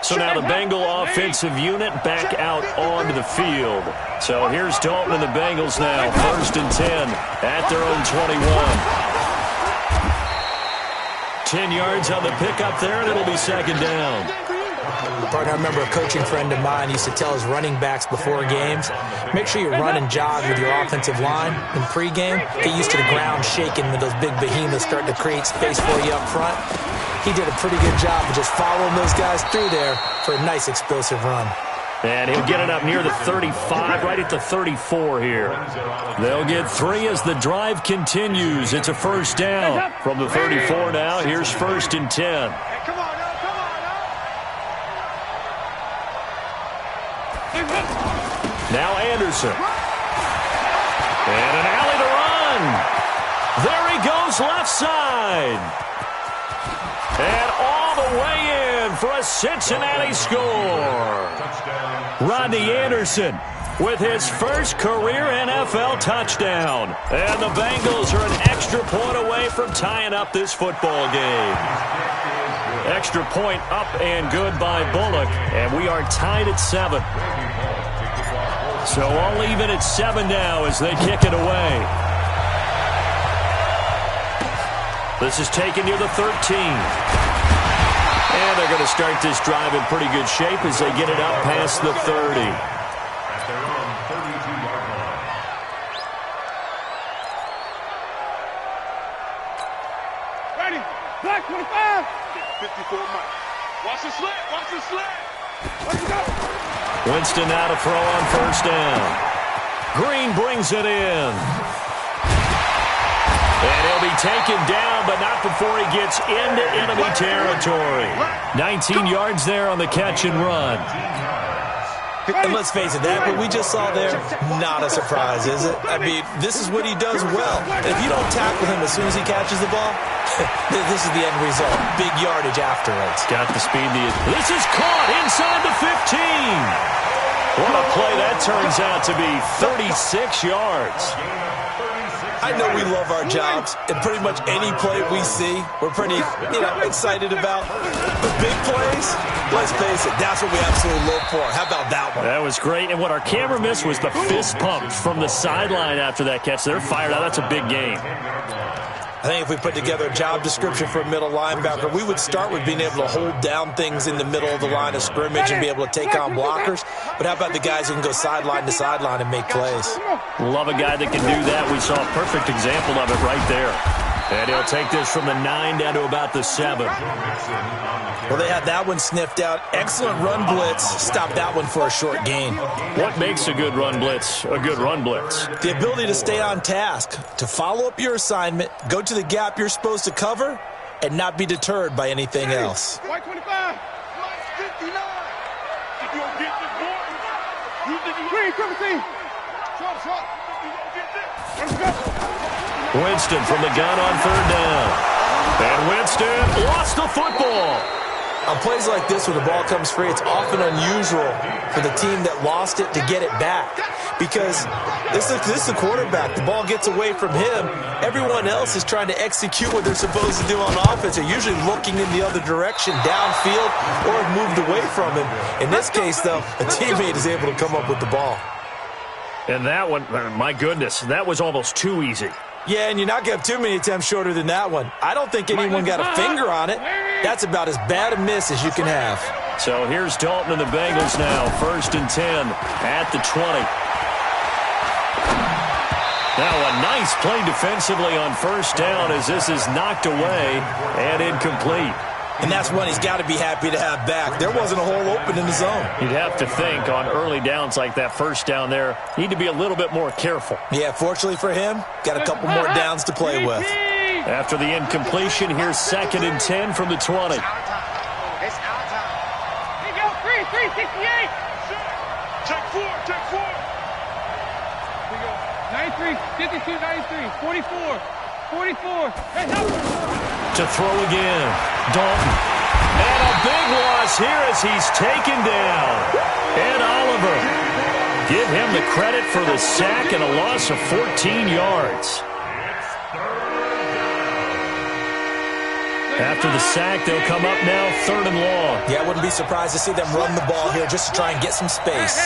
So now the Bengal offensive unit back out onto the field. So here's Dalton and the Bengals now, 1st and 10 at their own 21. 10 yards on the pickup there, and it'll be 2nd down. Partner, I remember a coaching friend of mine used to tell his running backs before games, make sure you run and jog with your offensive line in pregame. Get used to the ground shaking when those big behemoths start to create space for you up front. He did a pretty good job of just following those guys through there for a nice explosive run. And he'll get it up near the 35, right at the 34 here. They'll get 3 as the drive continues. It's a 1st down from the 34 now. Here's 1st and 10. Now Anderson. And an alley to run. There he goes left side. And all the way in for a Cincinnati score. Rodney Anderson with his first career NFL touchdown. And the Bengals are an extra point away from tying up this football game. Extra point up and good by Bullock. And we are tied at 7. So all even at 7 now as they kick it away. This is taken near the 13. And they're going to start this drive in pretty good shape as they get it out past the 30. Ready, black 25. 54 Mike. Watch the slant, watch the slant. Let's go. Winston now to throw on 1st down. Green brings it in. And he'll be taken down, but not before he gets into enemy territory. 19 yards there on the catch and run. And let's face it, that what we just saw there, not a surprise, is it? I mean, this is what he does well. If you don't tackle him as soon as he catches the ball, this is the end result. Big yardage afterwards. Got the speed. This is caught inside the 15. What a play that turns out to be, 36 yards. I know we love our jobs, and pretty much any play we see, we're pretty, excited about. The big plays, let's face it, that's what we absolutely look for. How about that one? That was great, and what our camera missed was the fist pump from the sideline after that catch. They're fired out. That's a big game. I think if we put together a job description for a middle linebacker, we would start with being able to hold down things in the middle of the line of scrimmage and be able to take on blockers. But how about the guys who can go sideline to sideline and make plays? Love a guy that can do that. We saw a perfect example of it right there. And he'll take this from the 9 down to about the 7. Well, they had that one sniffed out. Excellent run blitz. Stop that one for a short gain. What makes a good run blitz a good run blitz? The ability to stay on task, to follow up your assignment, go to the gap you're supposed to cover, and not be deterred by anything else. White 25. White 59. If you don't get this boy, you think you green 17. Short. Let's go. Winston from the gun on 3rd down. And Winston lost the football. On plays like this, when the ball comes free, it's often unusual for the team that lost it to get it back. Because this is the quarterback. The ball gets away from him. Everyone else is trying to execute what they're supposed to do on offense. They're usually looking in the other direction, downfield, or have moved away from him. In this case, though, a teammate is able to come up with the ball. And that one, my goodness, that was almost too easy. Yeah, and you're not going to have too many attempts shorter than that one. I don't think anyone got a finger on it. That's about as bad a miss as you can have. So here's Dalton and the Bengals now, 1st and 10 at the 20. Now a nice play defensively on 1st down as this is knocked away and incomplete. And that's one he's got to be happy to have back. There wasn't a hole open in the zone. You'd have to think on early downs like that 1st down there, need to be a little bit more careful. Yeah, fortunately for him, got a couple more downs to play with. After the incompletion, here's 2nd and 10 from the 20. It's our time. Here you go, 368. Check 4. Here you go. 93, 52, 93, 44. Hey, help. To throw again, Dalton. And a big loss here as he's taken down. And Oliver. Give him the credit for the sack and a loss of 14 yards. After the sack, they'll come up now 3rd and long. Yeah, I wouldn't be surprised to see them run the ball here just to try and get some space.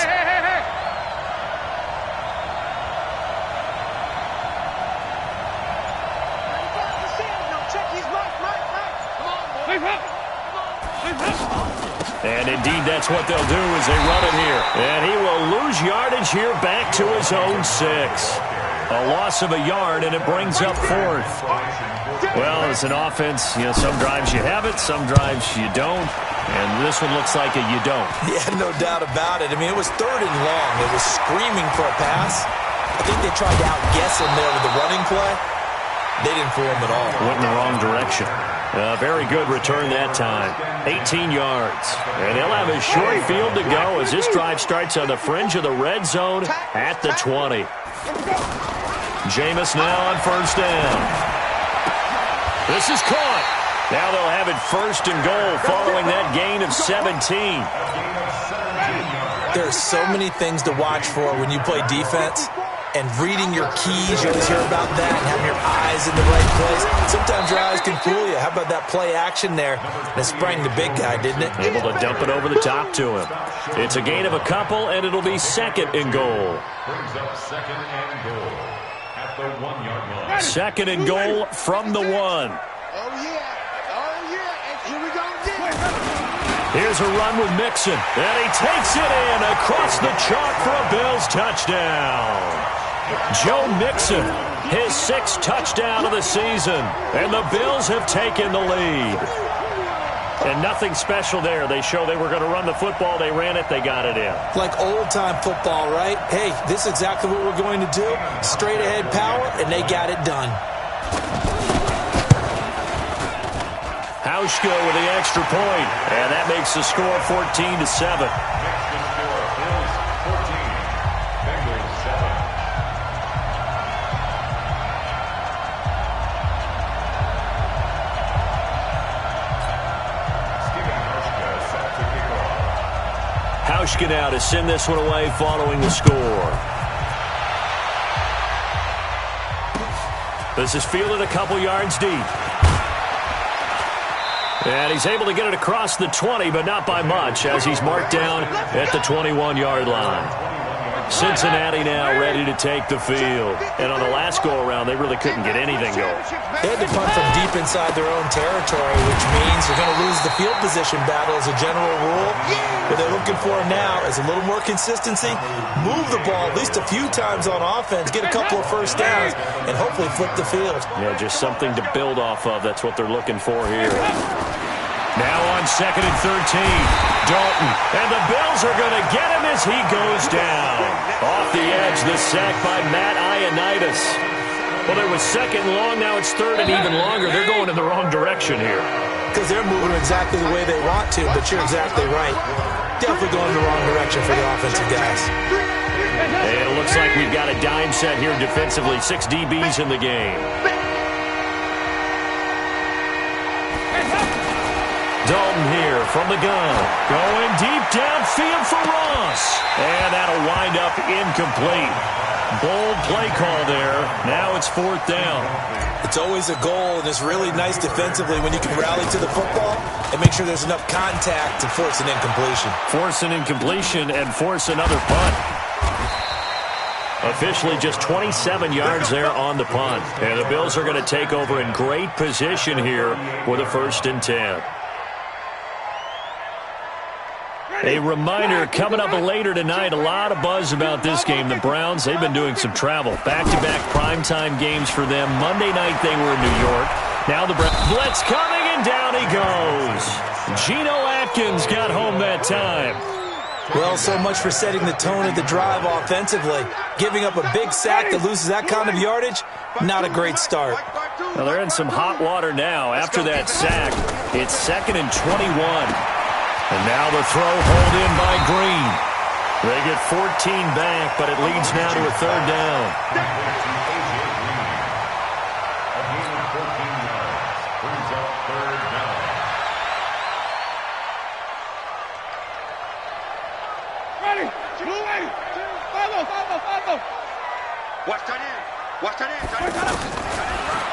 And indeed, that's what they'll do as they run it here. And he will lose yardage here back to his own 6. A loss of a yard, and it brings up 4th. Well, as an offense, some drives you have it, some drives you don't. And this one looks like a you don't. Yeah, no doubt about it. I mean, it was 3rd and long. It was screaming for a pass. I think they tried to outguess him there with the running play. They didn't fool him at all. Went in the wrong direction. Very good return that time. 18 yards. And they'll have a short field to go as this drive starts on the fringe of the red zone at the 20. Jameis now on 1st down. This is caught. Now they'll have it 1st and goal following that gain of 17. There are so many things to watch for when you play defense. And reading your keys, you always hear about that, and having your eyes in the right place. Sometimes your eyes can fool you. How about that play action there? That sprang the big guy, didn't it? Able to dump it over the top to him. It's a gain of a couple, and it'll be 2nd and goal. Brings up 2nd and goal at the 1-yard line. 2nd and goal from the 1. Oh, yeah. And here we go again. Here's a run with Mixon, and he takes it in across the chalk for a Bills touchdown. Joe Mixon, his 6th touchdown of the season, and the Bills have taken the lead. And nothing special there. They show they were going to run the football. They ran it. They got it in. Like old-time football, right? Hey, this is exactly what we're going to do. Straight-ahead power, and they got it done. Hauschka with the extra point, and that makes the score 14-7. Hauschka now to send this one away following the score. This is fielded a couple yards deep. And he's able to get it across the 20, but not by much, as he's marked down at the 21-yard line. Cincinnati now ready to take the field. And on the last go-around, they really couldn't get anything going. They had to punt from deep inside their own territory, which means you're going to lose the field position battle as a general rule. What they're looking for now is a little more consistency, move the ball at least a few times on offense, get a couple of first downs, and hopefully flip the field. Yeah, just something to build off of. That's what they're looking for here. Now on 2nd and 13, Dalton, and the Bills are going to get him as he goes down. Off the edge, the sack by Matt Ioannidis. Well, there was 2nd and long, now it's 3rd and even longer. They're going in the wrong direction here. Because they're moving exactly the way they want to, but you're exactly right. Definitely going in the wrong direction for the offensive guys. And it looks like we've got a dime set here defensively. 6 DBs in the game. Dalton here from the gun. Going deep downfield for Ross. And that'll wind up incomplete. Bold play call there. Now it's 4th down. It's always a goal, and it's really nice defensively when you can rally to the football and make sure there's enough contact to force an incompletion. Force an incompletion and force another punt. Officially just 27 yards there on the punt. And the Bills are going to take over in great position here with a 1st and 10. A reminder, coming up later tonight, a lot of buzz about this game. The Browns, they've been doing some travel. Back-to-back primetime games for them. Monday night they were in New York. Now the Browns. Blitz coming, and down he goes. Geno Atkins got home that time. Well, so much for setting the tone of the drive offensively. Giving up a big sack that loses that kind of yardage, not a great start. Well, they're in some hot water now. After that sack, it's 2nd and 21. And now the throw hauled in by Green. They get 14 back, but it leads now to a 3rd down.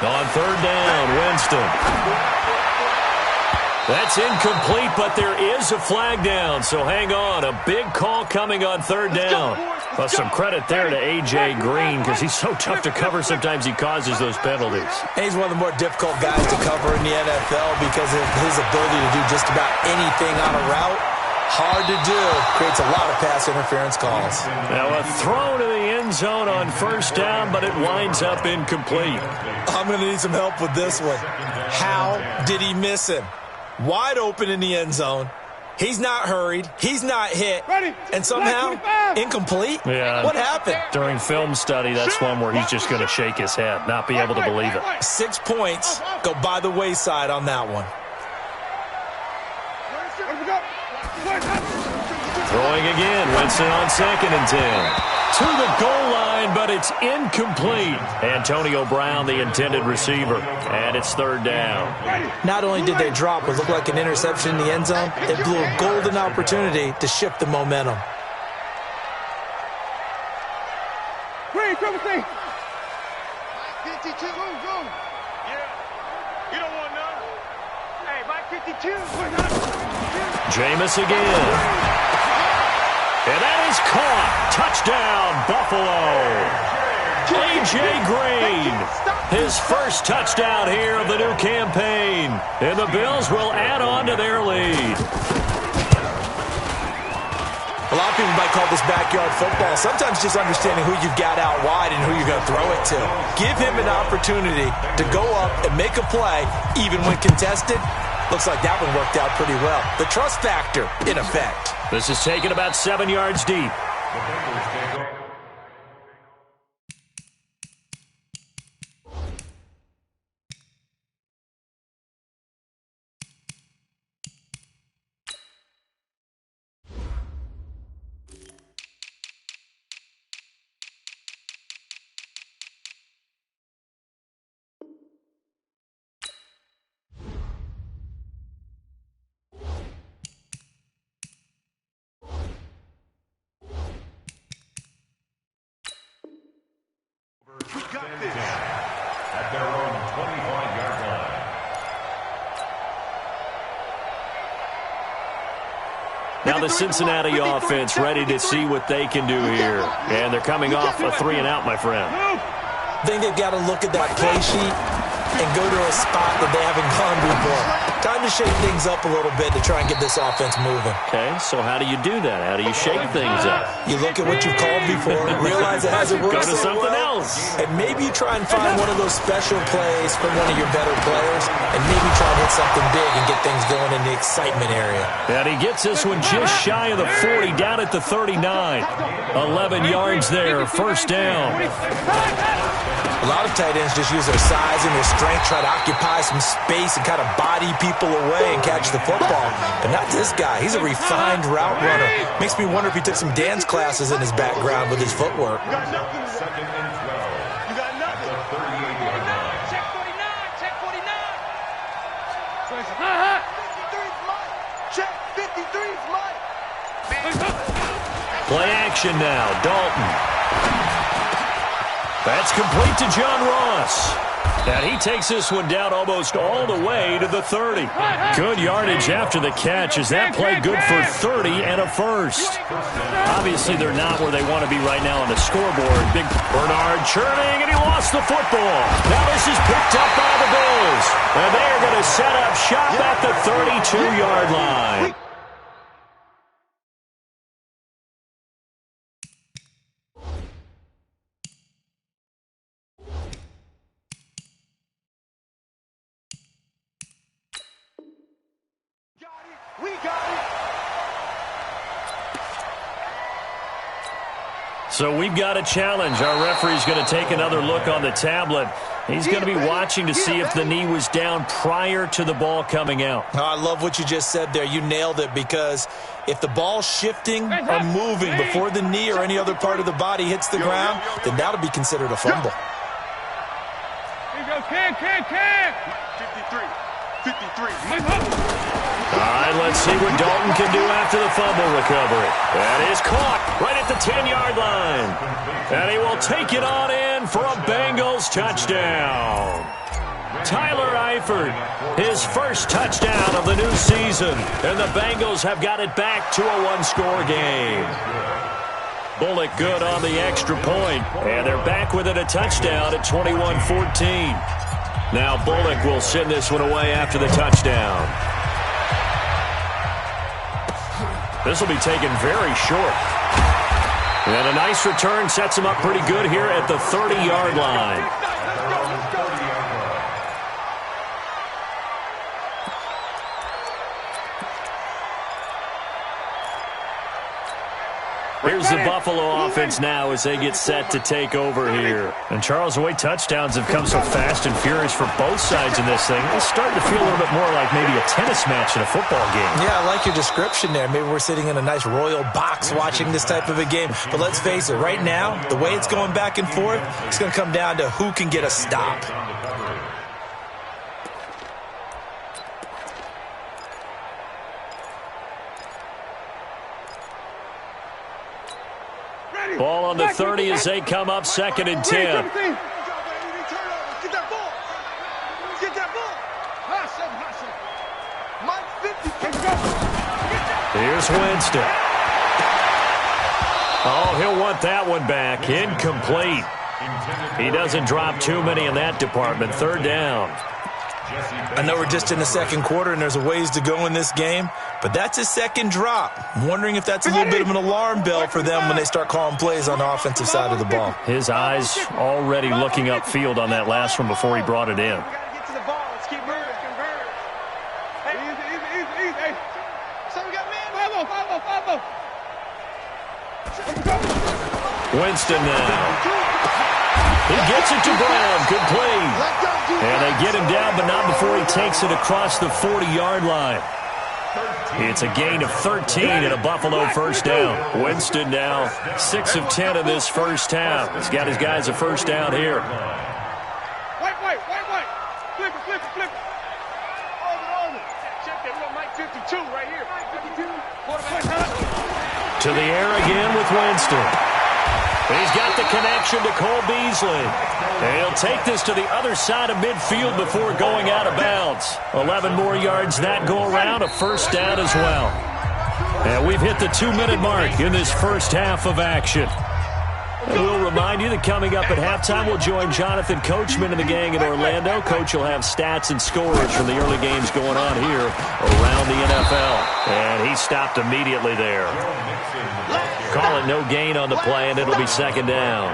On 3rd down, Winston. That's incomplete, but there is a flag down, so hang on. A big call coming on third down. Well, some credit there to A.J. Green because he's so tough to cover. Sometimes he causes those penalties. And he's one of the more difficult guys to cover in the NFL because of his ability to do just about anything on a route. Hard to do. Creates a lot of pass interference calls. Now a throw to the end zone on first down, but it winds up incomplete. I'm going to need some help with this one. How did he miss him? Wide open in the end zone. He's not hurried. He's not hit. And somehow, incomplete? Yeah. What happened? During film study, that's one where he's just going to shake his head, not be able to believe it. 6 points go by the wayside on that one. Throwing again. Winston on 2nd and 10. To the goal line, but it's incomplete. Antonio Brown, the intended receiver. And it's third down. Not only did they drop what looked like an interception in the end zone, it blew a golden opportunity to shift the momentum. Green, come see. 52, go. Yeah. You don't want none. Hey, Mike 52. Jameis again. And that is caught. Touchdown, Buffalo. A.J. Green, his first touchdown here of the new campaign. And the Bills will add on to their lead. A lot of people might call this backyard football. Sometimes just understanding who you've got out wide and who you're going to throw it to. Give him an opportunity to go up and make a play, even when contested. Looks like that one worked out pretty well. The trust factor in effect. This is taken about 7 yards deep. At their own 25-yard line. Now the Cincinnati offense ready to see what they can do here. And they're coming off a 3-and-out, my friend. I think they've got to look at that play sheet and go to a spot that they haven't gone before. Time to shake things up a little bit to try and get this offense moving. Okay, so how do you do that? How do you shake things up? You look at what you've called before, realize it hasn't worked Go to so something well, else. and maybe you try and find one of those special plays from one of your better players, and maybe try and hit something big and get things going in the excitement area. And he gets this one just shy of the 40, down at the 39. 11 yards there, first down. A lot of tight ends just use their size and their strength, try to occupy some space and kind of body people away and catch the football. But not this guy. He's a refined route runner. Makes me wonder if he took some dance classes in his background with his footwork. You got nothing. 2nd and 12. You got nothing. At the 38-yard line. Check 49. Check 49. 53's Mike. Check 53's Mike. Play action now, Dalton. That's complete to John Ross. And he takes this one down almost all the way to the 30. Good yardage after the catch as that play good for 30 and a first. Obviously, they're not where they want to be right now on the scoreboard. Big Bernard churning, and he lost the football. Now this is picked up by the Bills. And they're going to set up shop at the 32-yard line. We got it. So we've got a challenge. Our referee's going to take another look on the tablet. He's going to be watching to see if the knee was down prior to the ball coming out. Oh, I love what you just said there. You nailed it, because if the ball's shifting or moving before the knee or any other part of the body hits the ground, then that'll be considered a fumble. Here you go, Cam. 53. 53. All right, let's see what Dalton can do after the fumble recovery. That is caught right at the 10-yard line. And he will take it on in for a Bengals touchdown. Tyler Eifert, his first touchdown of the new season. And the Bengals have got it back to a one-score game. Bullock good on the extra point. And they're back within a touchdown at 21-14. Now Bullock will send this one away after the touchdown. This will be taken very short. And a nice return sets him up pretty good here at the 30-yard line. Here's the Buffalo offense now as they get set to take over here. And Charles, the way touchdowns have come so fast and furious for both sides in this thing, it's starting to feel a little bit more like maybe a tennis match in a football game. Yeah, I like your description there. Maybe we're sitting in a nice royal box watching this type of a game. But let's face it, right now, the way it's going back and forth, it's going to come down to who can get a stop. Ball on the 30 as they come up 2nd and 10. Get that ball. Get that ball. Mike 50. Here's Winston. Oh, he'll want that one back. Incomplete. He doesn't drop too many in that department. 3rd down. I know we're just in the 2nd quarter and there's a ways to go in this game, but that's his 2nd drop. I'm wondering if that's a little bit of an alarm bell for them when they start calling plays on the offensive side of the ball. His eyes already looking upfield on that last one before he brought it in. Winston now. He gets it to Brown. Good play. And they get him down, but not before he takes it across the 40-yard line. It's a gain of 13 and a Buffalo 1st down. Winston now 6 of 10 in this first half. He's got his guys a 1st down here. White. Flip it. Over. Check that little Mike 52 right here. Mike 52. To the air again with Winston. He's got the connection to Cole Beasley. And he'll take this to the other side of midfield before going out of bounds. 11 more yards that go around, a 1st down as well. And we've hit the 2-minute mark in this first half of action. And we'll remind you that coming up at halftime, we'll join Jonathan Coachman and the gang in Orlando. Coach will have stats and scores from the early games going on here around the NFL. And he stopped immediately there. Call it no gain on the play, and it'll be 2nd down.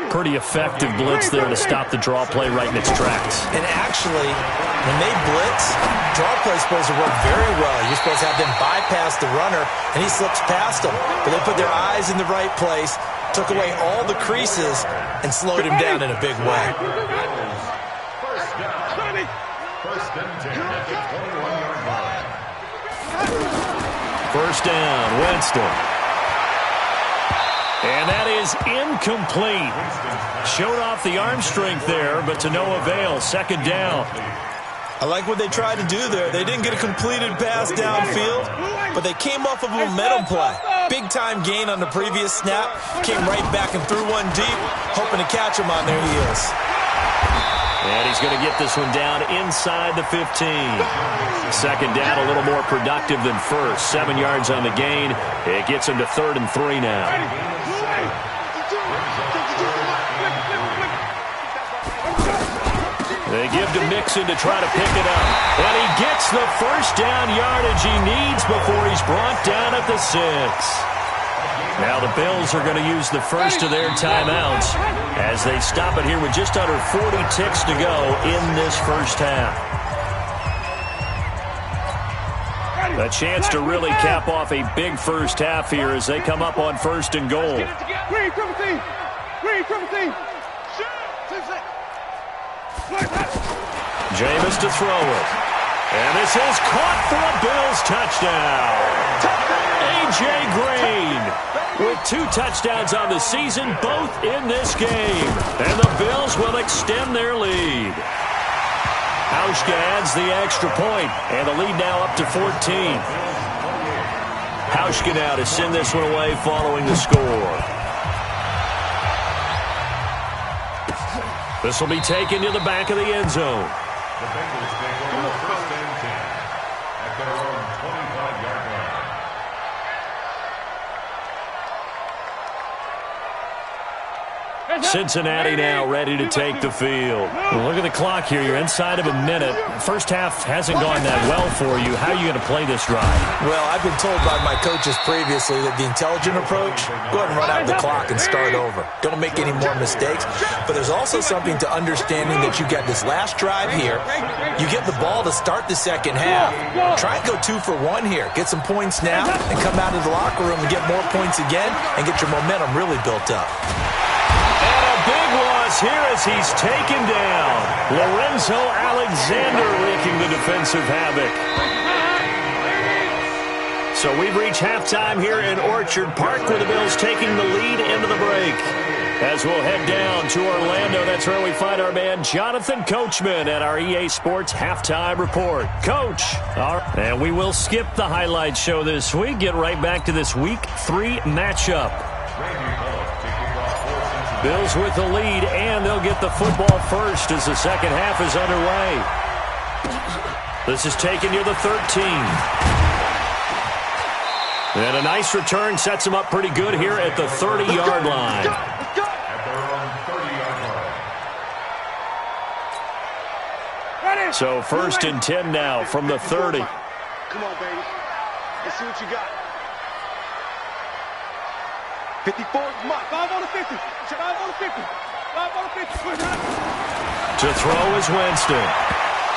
Pretty effective blitz there to stop the draw play right in its tracks. And actually, when they blitz, draw play's supposed to work very well. You're supposed to have them bypass the runner, and he slips past them. But they put their eyes in the right place, took away all the creases, and slowed him down in a big way. First down, Winston. And that is incomplete. Showed off the arm strength there, but to no avail. 2nd down. I like what they tried to do there. They didn't get a completed pass downfield, but they came off of a momentum play. Big-time gain on the previous snap. Came right back and threw one deep, hoping to catch them on their heels. And he's going to get this one down inside the 15. 2nd down, a little more productive than first. 7 yards on the gain. It gets him to 3rd and 3 now. They give to Mixon to try to pick it up. And he gets the 1st down yardage he needs before he's brought down at the 6. Now the Bills are going to use the first of their timeouts as they stop it here with just under 40 ticks to go in this first half. A chance to really cap off a big first half here as they come up on 1st and goal. Green, triple team. Jameis to throw it. And this is caught for a Bills touchdown. A.J. Green with 2 touchdowns on the season, both in this game. And the Bills will extend their lead. Hauschka adds the extra point, and the lead now up to 14. Hauschka now to send this one away following the score. This will be taken to the back of the end zone. The Bengals take over first and 10 at their own 25-yard line. Cincinnati now ready to take the field. Well, look at the clock here. You're inside of a minute. First half hasn't gone that well for you. How are you going to play this drive? Well, I've been told by my coaches previously that the intelligent approach, go ahead and run out the clock and start over. Don't make any more mistakes. But there's also something to understanding that you got this last drive here. You get the ball to start the second half. Try and go 2 for 1 here. Get some points now and come out of the locker room and get more points again and get your momentum really built up. Big loss here as he's taken down. Lorenzo Alexander wreaking the defensive havoc. So we've reached halftime here in Orchard Park with the Bills taking the lead into the break. As we'll head down to Orlando, that's where we find our man Jonathan Coachman at our EA Sports Halftime Report. Coach, all right, and we will skip the highlight show this week. Get right back to this Week 3 matchup. Bills with the lead, and they'll get the football first as the second half is underway. This is taken near the 13. And a nice return sets them up pretty good here at the 30-yard line. At their own 30-yard line. So first and 10 now from the 30. Come on, baby. Let's see what you got. 54, come on, 5 on the 50. 5 on the 50. 5 on the 50. To throw is Winston.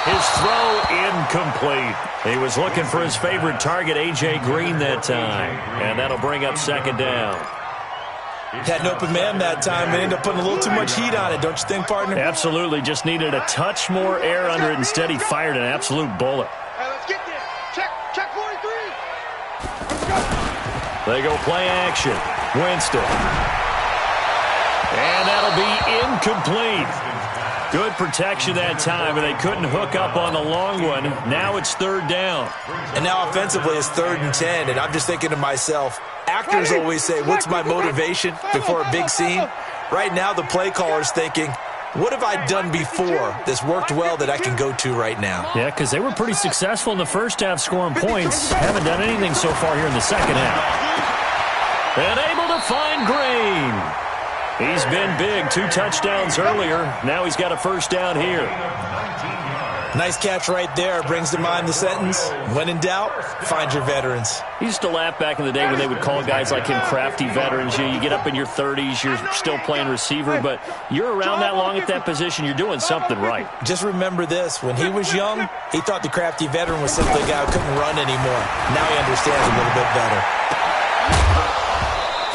His throw incomplete. He was looking for his favorite target, A.J. Green, that time. And that'll bring up second down. Had an open man that time and ended up putting a little too much heat on it, don't you think, partner? Absolutely. Just needed a touch more air under it. Instead, he fired an absolute bullet. Hey, let's get there. Check 43. Let's go. They go play action. Winston. And that'll be incomplete. Good protection that time, but they couldn't hook up on the long one. Now it's third down. And now offensively it's 3rd and 10, and I'm just thinking to myself, actors always say, what's my motivation before a big scene? Right now the play caller's thinking, what have I done before that's worked well that I can go to right now? Yeah, because they were pretty successful in the first half scoring points. Haven't done anything so far here in the second half. And able to find Green. He's been big. 2 touchdowns earlier. Now he's got a first down here. Nice catch right there. Brings to mind the sentence, when in doubt, find your veterans. He used to laugh back in the day when they would call guys like him crafty veterans. You get up in your 30s, you're still playing receiver, but you're around that long at that position, you're doing something right. Just remember this. When he was young, he thought the crafty veteran was simply a guy who couldn't run anymore. Now he understands a little bit better.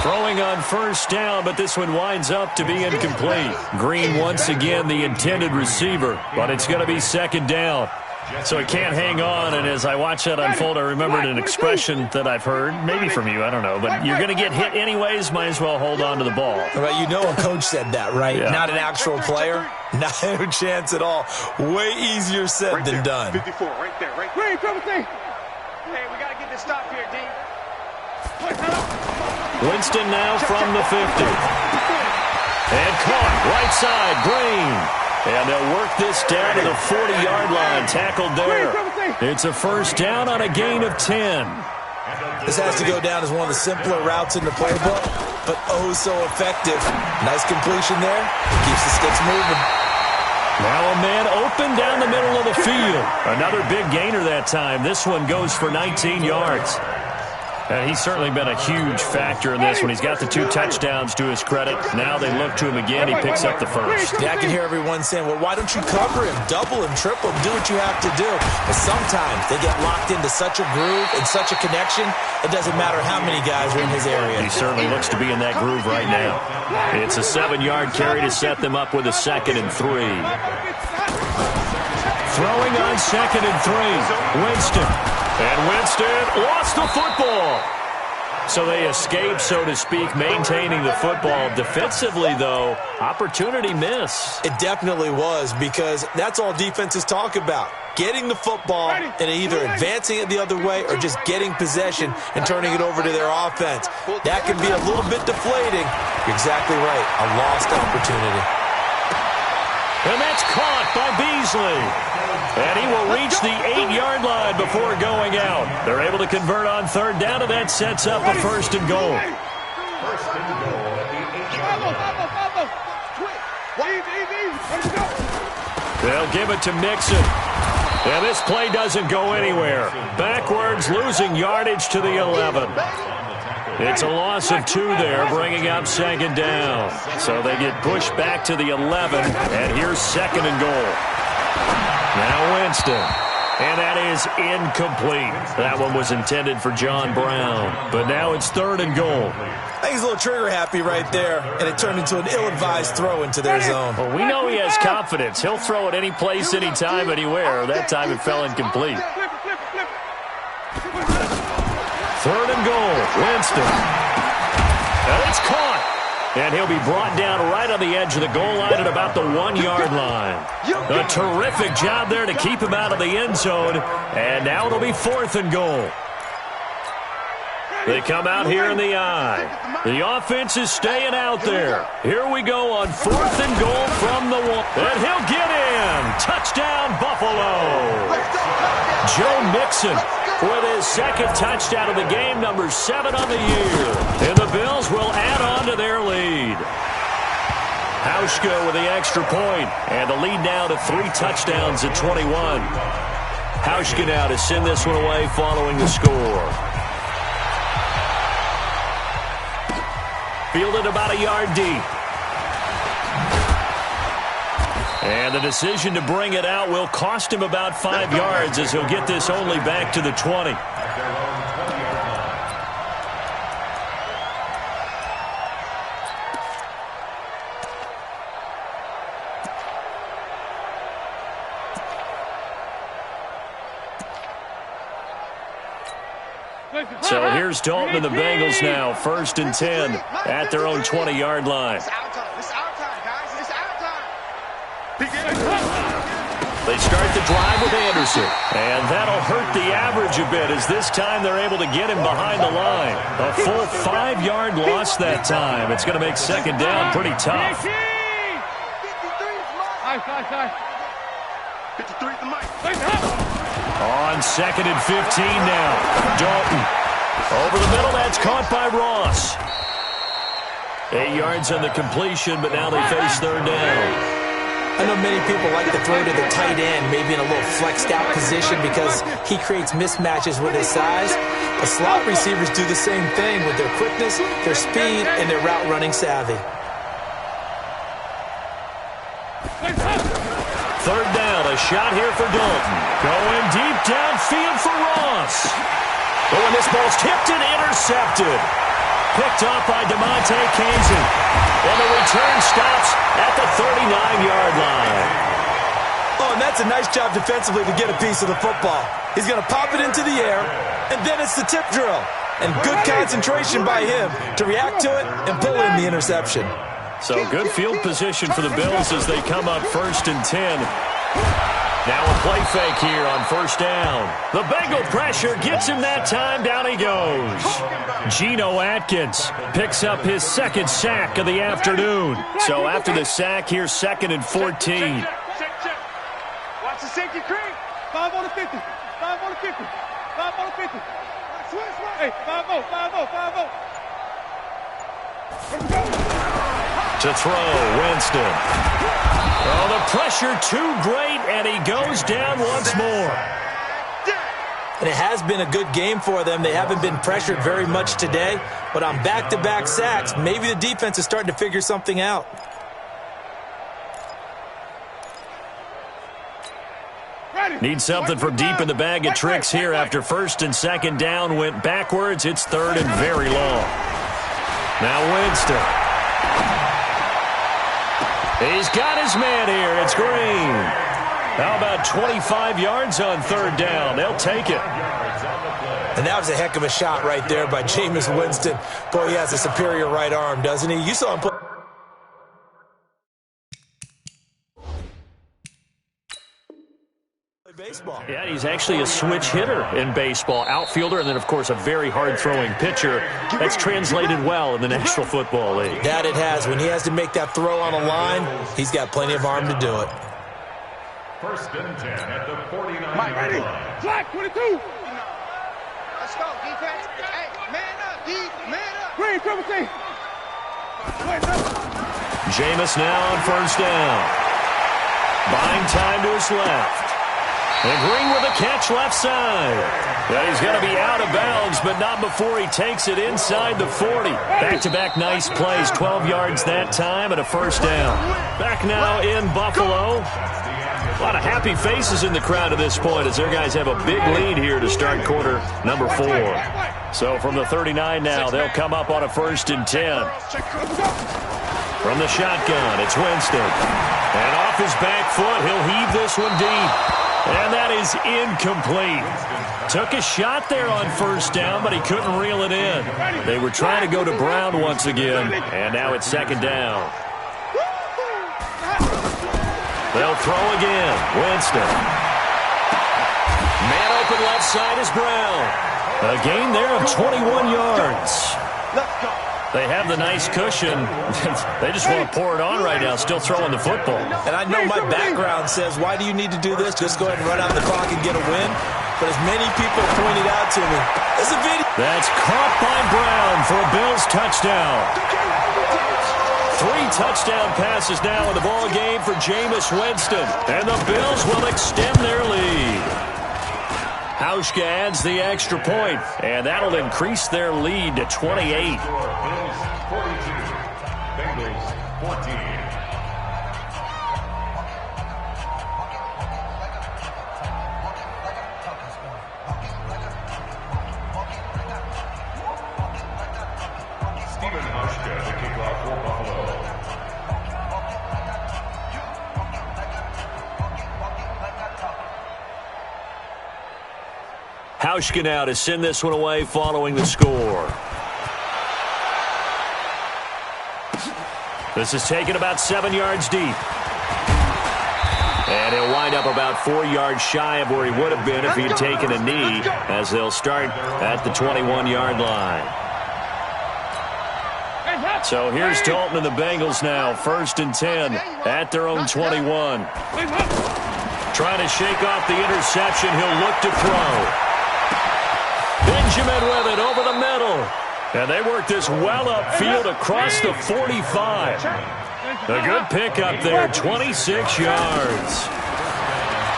Throwing on first down, but this one winds up to be incomplete. Green once again the intended receiver, but it's going to be second down. So he can't hang on, and as I watch that unfold, I remembered an expression that I've heard, maybe from you, I don't know, but you're going to get hit anyways, might as well hold on to the ball. Well, you know a coach said that, right? Yeah. Not an actual player. Not a chance at all. Way easier said than done. 54, right there, right there. Hey, we got to get this stop here, D. Winston now from the 50. And caught right side, Green. And they'll work this down to the 40-yard line. Tackled there. It's a first down on a gain of 10. This has to go down as one of the simpler routes in the playbook, but oh so effective. Nice completion there. Keeps the sticks moving. Now a man open down the middle of the field. Another big gainer that time. This one goes for 19 yards. And he's certainly been a huge factor in this one. He's got the 2 touchdowns to his credit. Now they look to him again. He picks up the first. Yeah, I can hear everyone saying, well, why don't you cover him, double him, triple him, do what you have to do. But sometimes they get locked into such a groove and such a connection, it doesn't matter how many guys are in his area. He certainly looks to be in that groove right now. It's a 7-yard carry to set them up with a 2nd and 3. Throwing on 2nd and 3. Winston. And Winston lost the football. So they escape, so to speak, maintaining the football. Defensively, though, opportunity miss. It definitely was, because that's all defenses talk about. Getting the football and either advancing it the other way or just getting possession and turning it over to their offense. That can be a little bit deflating. You're exactly right. A lost opportunity. by Beasley. And he will reach the 8-yard line before going out. They're able to convert on third down, and that sets up a first and goal. First and goal at the 8-yard line. They'll give it to Mixon. And this play doesn't go anywhere. Backwards, losing yardage to the 11. It's a loss of 2 there, bringing up second down. So they get pushed back to the 11, and here's second and goal. Now Winston. And that is incomplete. That one was intended for John Brown. But now it's third and goal. I think he's a little trigger happy right there, and it turned into an ill-advised throw into their zone. Well, we know he has confidence. He'll throw it any place, anytime, anywhere. That time it fell incomplete. Third and goal, Winston. And it's caught. And he'll be brought down right on the edge of the goal line at about the 1-yard line. A terrific job there to keep him out of the end zone. And now it'll be fourth and goal. They come out here in the eye. The offense is staying out there. Here we go on fourth and goal from the 1. And he'll get in. Touchdown, Buffalo. Joe Mixon with his second touchdown of the game, number 7 on the year. And the Bills will add on to their lead. Hauschka with the extra point, and the lead now to 3 touchdowns at 21. Hauschka now to send this one away following the score. Fielded about a yard deep. And the decision to bring it out will cost him about 5 yards as he'll get this only back to the 20. So here's Dalton and the Bengals now, first and 10 at their own 20-yard line. They start the drive with Anderson, and that'll hurt the average a bit as this time they're able to get him behind the line. A full 5-yard loss that time. It's going to make second down pretty tough. On second and 15 now. Dalton. Over the middle, that's caught by Ross. 8 yards on the completion, but now they face third down. I know many people like to throw to the tight end, maybe in a little flexed out position because he creates mismatches with his size. The slot receivers do the same thing with their quickness, their speed, and their route running savvy. Third down, a shot here for Dalton. Going deep downfield for Ross. Oh, and this ball's tipped and intercepted. Picked off by DeMonte Kazin. And the return stops at the 39-yard line. Oh, and that's a nice job defensively to get a piece of the football. He's going to pop it into the air, and then it's the tip drill. And good concentration by him to react to it and pull in the interception. So good field position for the Bills as they come up first and 10. Now a play fake here on first down. The Bengal pressure gets him that time. Down he goes. Geno Atkins picks up his second sack of the afternoon. So after the sack, here's second and 14. Check. Watch the safety creep. 5 on the 50. 5 on the 50. 5 on the 50. Switch right. Hey, 5-0. 5-0. 5-0. To throw, Winston. Oh, the pressure too great, and he goes down once more. And it has been a good game for them. They haven't been pressured very much today, but on back-to-back sacks, maybe the defense is starting to figure something out. Need something from deep in the bag of tricks here after first and second down went backwards. It's third and very long. Now Winston. He's got his man here. It's Green. How about 25 yards on third down? They'll take it. And that was a heck of a shot right there by Jameis Winston. Boy, he has a superior right arm, doesn't he? You saw him play baseball. Yeah, he's actually a switch hitter in baseball. Outfielder, and then, of course, a very hard-throwing pitcher. That's translated well in the National Football League. That it has. When he has to make that throw on a line, he's got plenty of arm to do it. First and 10 at the 49-yard Ready. line. Flag 22. Let's go, defense. Hey, man up, D. Man up. Green, triple team. Jameis now on first down. Buying time to his left. And Green with a catch left side. And he's going to be out of bounds, but not before he takes it inside the 40. Back-to-back nice plays, 12 yards that time and a first down. Back now in Buffalo. A lot of happy faces in the crowd at this point as their guys have a big lead here to start quarter number 4. So from the 39 now, they'll come up on a first and 10. From the shotgun, it's Winston. And off his back foot, he'll heave this one deep. And that is incomplete. Took a shot there on first down, but he couldn't reel it in. They were trying to go to Brown once again, and now it's second down. They'll throw again. Winston. Man open left side is Brown. A gain there of 21 yards. They have the nice cushion. They just want to pour it on right now, still throwing the football. And I know my background says, why do you need to do this? Just go ahead and run out the clock and get a win. But as many people pointed out to me, it's a video. That's caught by Brown for a Bills touchdown. 3 touchdown passes now in the ball game for Jameis Winston. And the Bills will extend their lead. Hauschka adds the extra point, and that'll increase their lead to 28. Bills 42, Bengals 14. Stephen Hauschka, the kickoff for Buffalo. Hauschka now to send this one away following the score. This is taken about 7 yards deep. And he'll wind up about 4 yards shy of where he would have been if he had taken a knee, as they'll start at the 21-yard line. So here's Dalton and the Bengals now, first and 10 at their own 21. Trying to shake off the interception, he'll look to throw. Benjamin with it over the middle. And they work this well upfield across the 45. A good pickup there, 26 yards.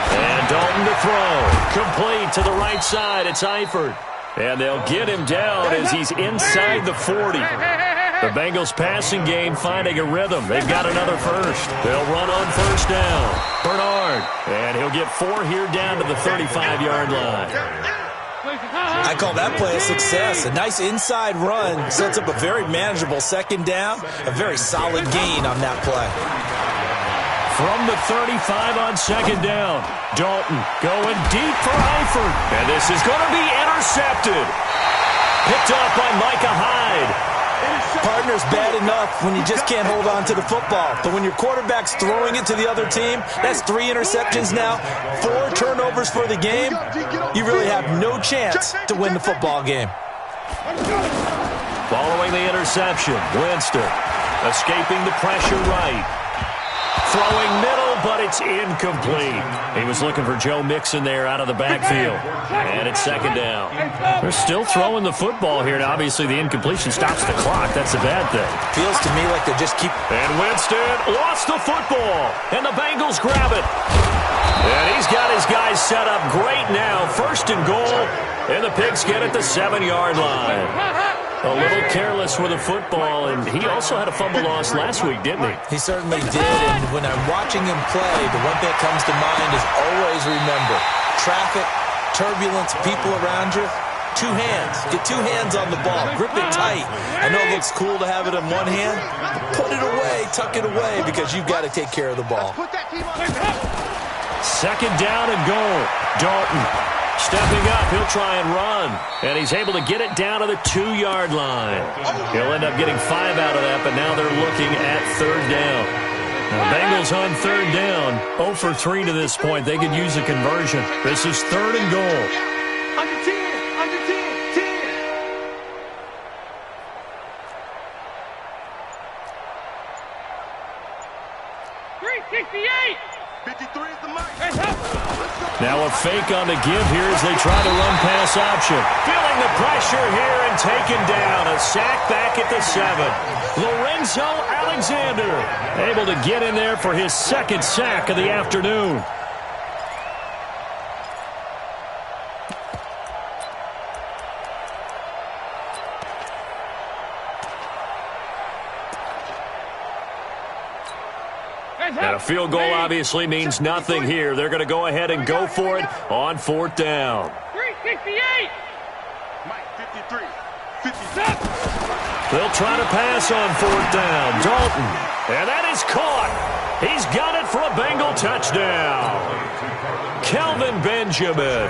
And Dalton to throw. Complete to the right side, it's Eifert. And they'll get him down as he's inside the 40. The Bengals passing game finding a rhythm. They've got another first. They'll run on first down. Bernard. And he'll get 4 here down to the 35-yard line. I call that play a success. A nice inside run sets up a very manageable second down. A very solid gain on that play. From the 35 on second down, Dalton going deep for Eifert. And this is going to be intercepted. Picked off by Micah Hyde. Partner's bad enough when you just can't hold on to the football. But when your quarterback's throwing it to the other team, that's 3 interceptions now, 4 turnovers for the game. You really have no chance to win the football game. Following the interception, Winston escaping the pressure right. Throwing middle, but it's incomplete. He was looking for Joe Mixon there out of the backfield. And it's second down. They're still throwing the football here, and obviously the incompletion stops the clock. That's a bad thing. Feels to me like they just keep... And Winston lost the football, and the Bengals grab it. And he's got his guys set up great now. First and goal, and the Pigs get at the 7-yard line. A little careless with the football, and he also had a fumble loss last week, didn't he? He certainly did, and when I'm watching him play, the one thing that comes to mind is always remember, traffic, turbulence, people around you, 2 hands. Get 2 hands on the ball. Grip it tight. I know it looks cool to have it in one hand, but put it away, tuck it away, because you've got to take care of the ball. Second down and goal. Dalton stepping up, he'll try and run. And he's able to get it down to the 2-yard line. He'll end up getting 5 out of that, but now they're looking at third down. Now, Bengals on third down, 0 for 3 to this point. They could use a conversion. This is third and goal. Under 10, under 10, 10. 368. 53 is the mic. Now a fake on the give here as they try to run pass option. Feeling the pressure here and taken down. A sack back at the 7. Lorenzo Alexander able to get in there for his second sack of the afternoon. And a field goal obviously means nothing here. They're going to go ahead and go for it on 4th down. 368. Mike, 53. 57. They'll try to pass on 4th down. Dalton. And that is caught. He's got it for a Bengal touchdown. Kelvin Benjamin.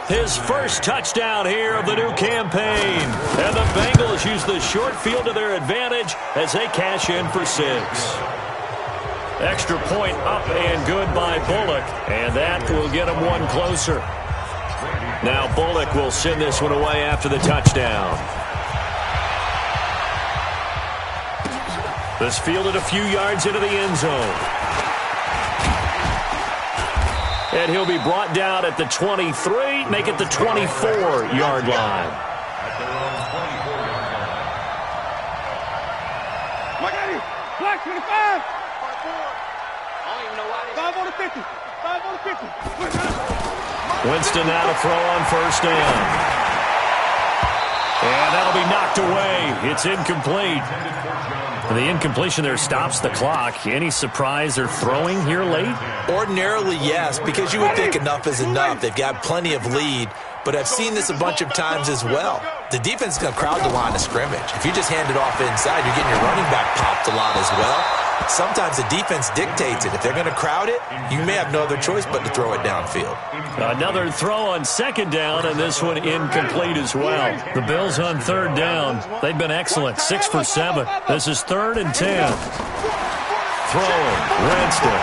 His first touchdown here of the new campaign. And the Bengals use the short field to their advantage as they cash in for 6. Extra point up and good by Bullock, and that will get him one closer. Now Bullock will send this one away after the touchdown. This fielded a few yards into the end zone. And he'll be brought down at the 23, make it the 24-yard line. Black 25. 5 on the 50. 5 on the 50. Winston now to throw on 1st down. And that'll be knocked away. It's incomplete. The incompletion there stops the clock. Any surprise they're throwing here late? Ordinarily, yes, because you would think enough is enough. They've got plenty of lead, but I've seen this a bunch of times as well. The defense is going to crowd the line of scrimmage. If you just hand it off inside, you're getting your running back popped a lot as well. Sometimes the defense dictates it. If they're going to crowd it, you may have no other choice but to throw it downfield. Another throw on 2nd down, and this one incomplete as well. The Bills on 3rd down. They've been excellent, 6 for 7. This is 3rd and 10. Throwing, Winston.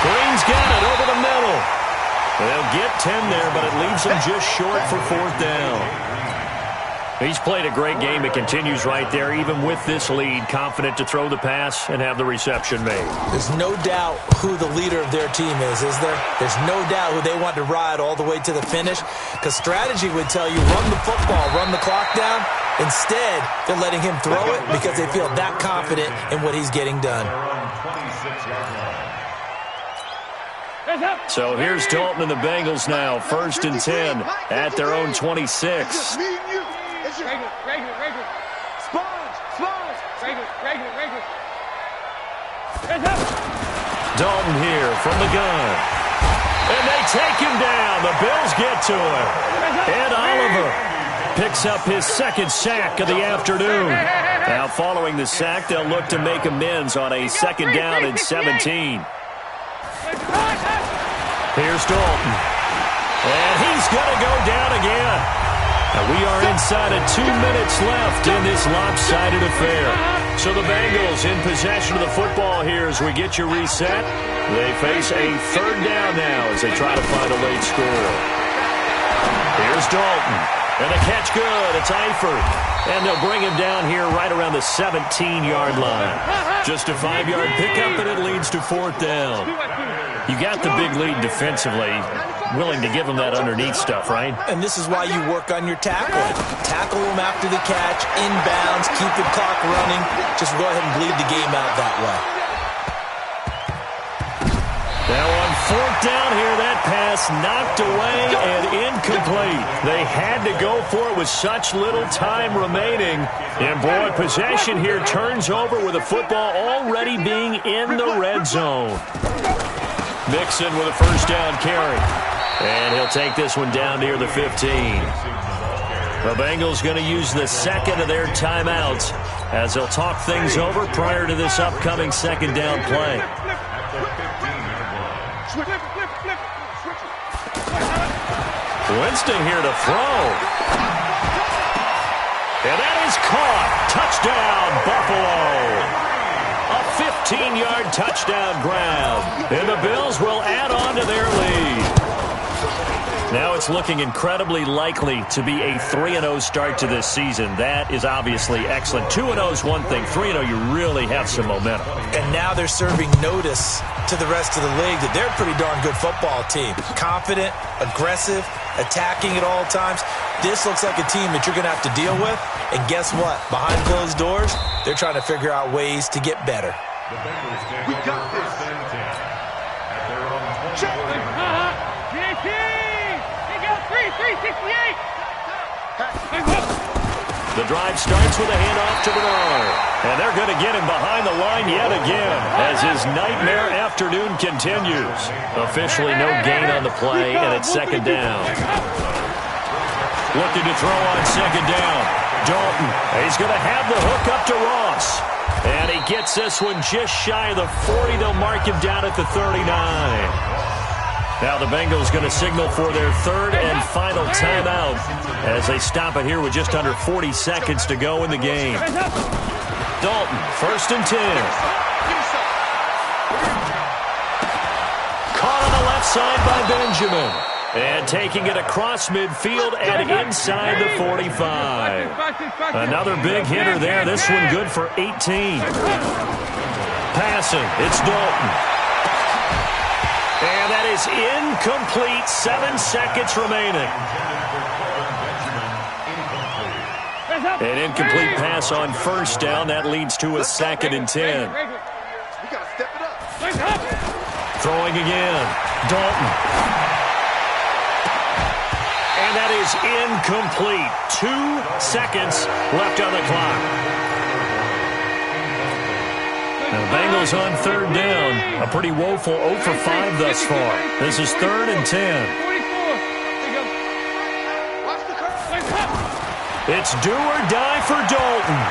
Green's got it over the middle. They'll get 10 there, but it leaves them just short for 4th down. He's played a great game. It continues right there, even with this lead, confident to throw the pass and have the reception made. There's no doubt who the leader of their team is there? There's no doubt who they want to ride all the way to the finish, because strategy would tell you run the football, run the clock down. Instead, they're letting him throw it because they feel that confident in what he's getting done. So here's Dalton and the Bengals now, 1st and 10 at their own 26. Regular. Sponge. Regular. Dalton here from the gun. And they take him down. The Bills get to him. And Oliver picks up his 2nd sack of the afternoon. Now following the sack, they'll look to make amends on a 2nd down and 17. Here's Dalton. And he's going to go down again. And we are inside of 2 minutes left in this lopsided affair. So the Bengals in possession of the football here as we get you reset. They face a 3rd down now as they try to find a late score. Here's Dalton. And the catch good. It's Eifert. And they'll bring him down here right around the 17-yard line. Just a 5-yard pickup, and it leads to 4th down. You got the big lead defensively. Willing to give them that underneath stuff, right? And this is why you work on your tackling. Tackle them after the catch, inbounds, keep the clock running. Just go ahead and bleed the game out that way. Now on 4th down here, that pass knocked away and incomplete. They had to go for it with such little time remaining. And boy, possession here turns over with the football already being in the red zone. Mixon with a 1st down carry. And he'll take this one down near the 15. The Bengals going to use the 2nd of their timeouts as they'll talk things over prior to this upcoming 2nd down play. Winston here to throw. And that is caught. Touchdown, Buffalo. A 15-yard touchdown grab. And the Bills will add on to their lead. Now it's looking incredibly likely to be a 3-0 start to this season. That is obviously excellent. 2-0 is one thing. 3-0, you really have some momentum. And now they're serving notice to the rest of the league that they're a pretty darn good football team. Confident, aggressive, attacking at all times. This looks like a team that you're going to have to deal with. And guess what? Behind closed doors, they're trying to figure out ways to get better. We got this. At their own 20-yard They got 368. The drive starts with a handoff to Bernard. And they're going to get him behind the line yet again as his nightmare afternoon continues. Officially no gain on the play, and it's second down. Looking to throw on second down. Dalton, he's going to have the hook up to Ross. And he gets this one just shy of the 40. They'll mark him down at the 39. Now the Bengals going to signal for their third and final timeout as they stop it here with just under 40 seconds to go in the game. Dalton, first and 10. Caught on the left side by Benjamin. And taking it across midfield and inside the 45. Another big hitter there. This one good for 18. Passing, it's Dalton. And that is incomplete. 7 seconds remaining. An incomplete pass on first down. That leads to a 2nd and 10. We got to step it up. Throwing again. Dalton. And that is incomplete. 2 seconds left on the clock. Now the Bengals on third down. A pretty woeful 0 for 5 thus far. This is 3rd and 10. It's do or die for Dalton.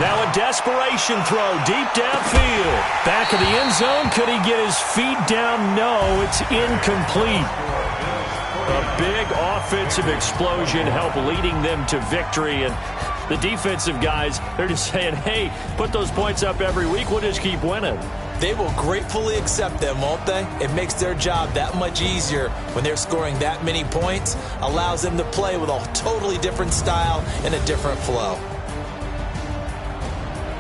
Now a desperation throw deep downfield. Back of the end zone. Could he get his feet down? No, it's incomplete. A big offensive explosion helped leading them to victory. And the defensive guys, they're just saying, hey, put those points up every week. We'll just keep winning. They will gratefully accept them, won't they? It makes their job that much easier when they're scoring that many points. Allows them to play with a totally different style and a different flow.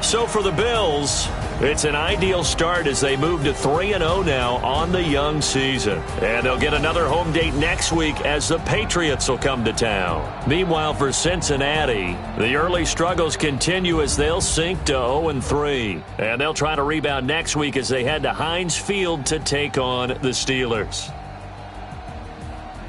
So for the Bills, it's an ideal start as they move to 3-0 now on the young season. And they'll get another home date next week as the Patriots will come to town. Meanwhile, for Cincinnati, the early struggles continue as they'll sink to 0-3. And they'll try to rebound next week as they head to Heinz Field to take on the Steelers.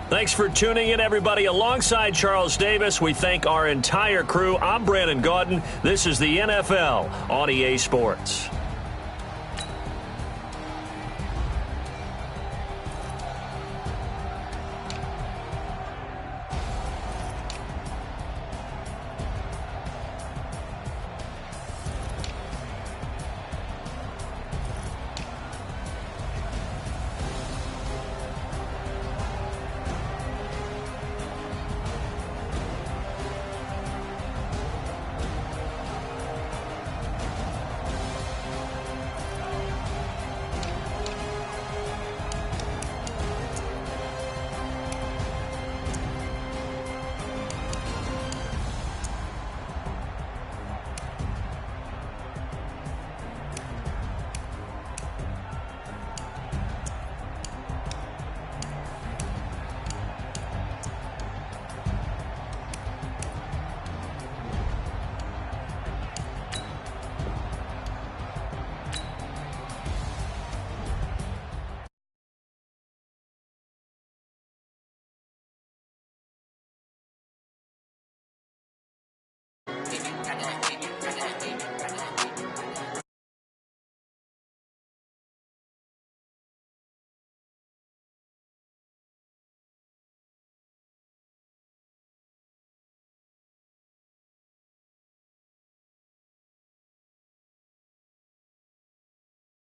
Thanks for tuning in, everybody. Alongside Charles Davis, we thank our entire crew. I'm Brandon Gaudin. This is the NFL on EA Sports.